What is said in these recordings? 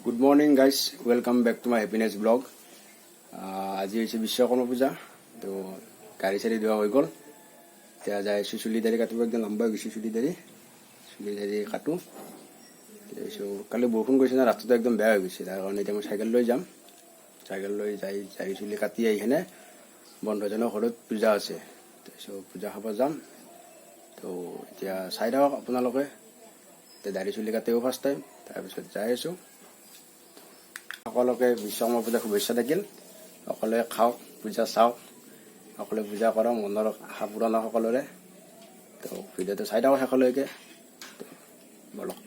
Good morning guys, welcome back to my happiness vlog. আজি হৈছে বিশ্বকৰ্মা পূজা, তো গাড়ী চাড়ী ধোৱা হৈ গ'ল। এতিয়া যাই আছোঁ চুলি দাড়ি কাটিব, একদম লম্বা হৈ গৈছে চুলি দাড়ি কাটো। কালি বৰষুণ কৰিছে না, ৰাস্তাটো একদম বেয়া হৈ গৈছে, তাৰ কাৰণে এতিয়া মই চাইকেল লৈ যাম। চাইকেল লৈ যাই চুলি কাটি আহি কিনে বন্ধজনৰ ঘৰত পূজা আছে, তাৰপিছত পূজা খাব যাম। তো এতিয়া চাই থাকক আপোনালোকে, এতিয়া দাড়ি চুলি কাটিব ফাৰ্ষ্ট টাইম, তাৰপিছত যাই আছোঁ। সকলোকে বিশ্বকৰ্মা পূজা শুভেচ্ছা থাকিল। সকলোৱে খাওক, পূজা চাওক, সকলোৱে পূজা কৰক, মনৰ আশা পূৰণ হওক সকলোৰে। তো ভিডিঅ'টো চাই থাকক শেষলৈকে, বলক।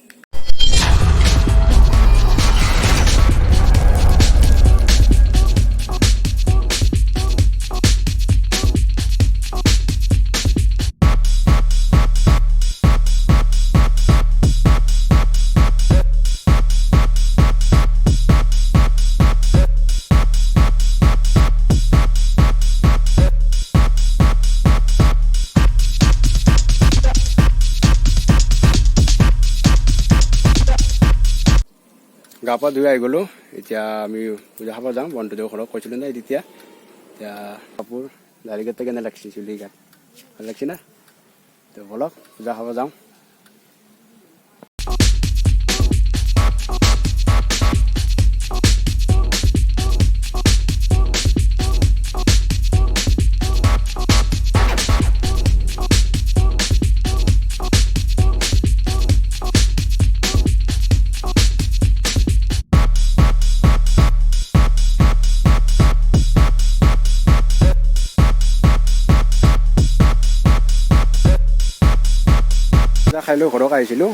গা পা ধুই আহি গ'লোঁ, এতিয়া আমি পূজা খাব যাওঁ। বন্ধুদেৱৰ ঘৰত কৈছিলোঁ নাই তেতিয়া। এতিয়া কাপোৰ দাড়িকেইটা কেনে লাগিছে, চুলি গাত ভাল লাগিছে না? তো বলক পূজা খাব যাওঁ। খাই লৈ ঘৰত আহিছিলোঁ,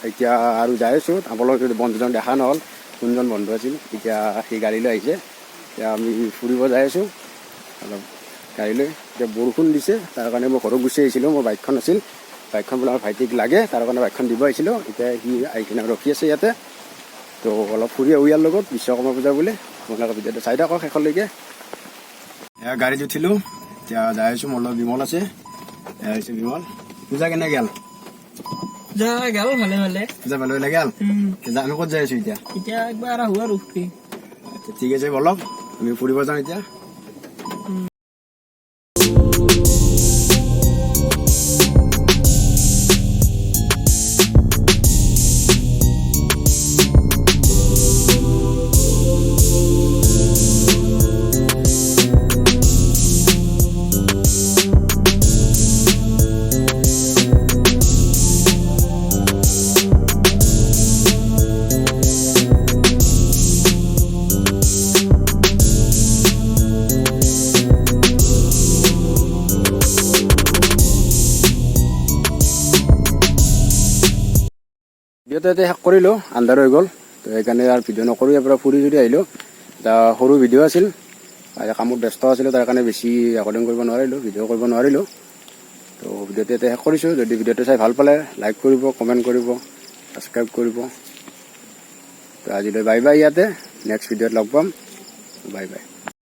এতিয়া আৰু যাই আছোঁ। আপোনালোকে বন্ধুজন দেখা নহ'ল, কোনজন বন্ধু আছিল। এতিয়া সেই গাড়ী লৈ আহিছে, এতিয়া আমি ফুৰিব যাই আছোঁ অলপ গাড়ী লৈ। এতিয়া বৰষুণ দিছে, তাৰ কাৰণে মই ঘৰত গুচি আহিছিলোঁ। মোৰ বাইকখন আছিল, বাইকখন বোলে আমাৰ ভাইটিক লাগে, তাৰ কাৰণে বাইকখন দিব আহিছিলোঁ। এতিয়া সি আহি কিনে ৰখি আছে ইয়াতে। তো অলপ ফুৰি আহোঁ ইয়াৰ লগত, বিশ্বকৰ্মা পূজা বুলি। আপোনালোকে ভিডিঅ'টো চাই থাকক শেষলৈকে। এয়া গাড়ীত উঠিলোঁ, এতিয়া যাই আছোঁ। মোৰ লগত বিমল আছে, এয়া হৈছে বিমল। পূজা কেনে গ'ল? ভালে লাগিল। আমি ক'ত যাই আছো এতিয়া? ঠিক আছে, বলক আমি ফুৰিব যাওঁ এতিয়া। ভিডিঅ'টো এতিয়া শেষ কৰিলোঁ, আন্ধাৰ হৈ গ'ল। তো সেইকাৰণে আৰু ভিডিঅ' নকৰোঁ, ইয়াৰ পৰা ফুৰি আহিলোঁ। এটা সৰু ভিডিঅ' আছিল, কামত ব্যস্ত আছিলোঁ, তাৰ কাৰণে বেছি ৰেকৰ্ডিং কৰিব নোৱাৰিলোঁ, ভিডিঅ' কৰিব নোৱাৰিলোঁ। তো ভিডিঅ'টো এতিয়া শেষ কৰিছোঁ। যদি ভিডিঅ'টো চাই ভাল পালে লাইক কৰিব, কমেণ্ট কৰিব, ছাবস্ক্ৰাইব কৰিব। তো আজিলৈ বাই বাই। ইয়াতে নেক্সট ভিডিঅ'ত লগ পাম, বাই বাই।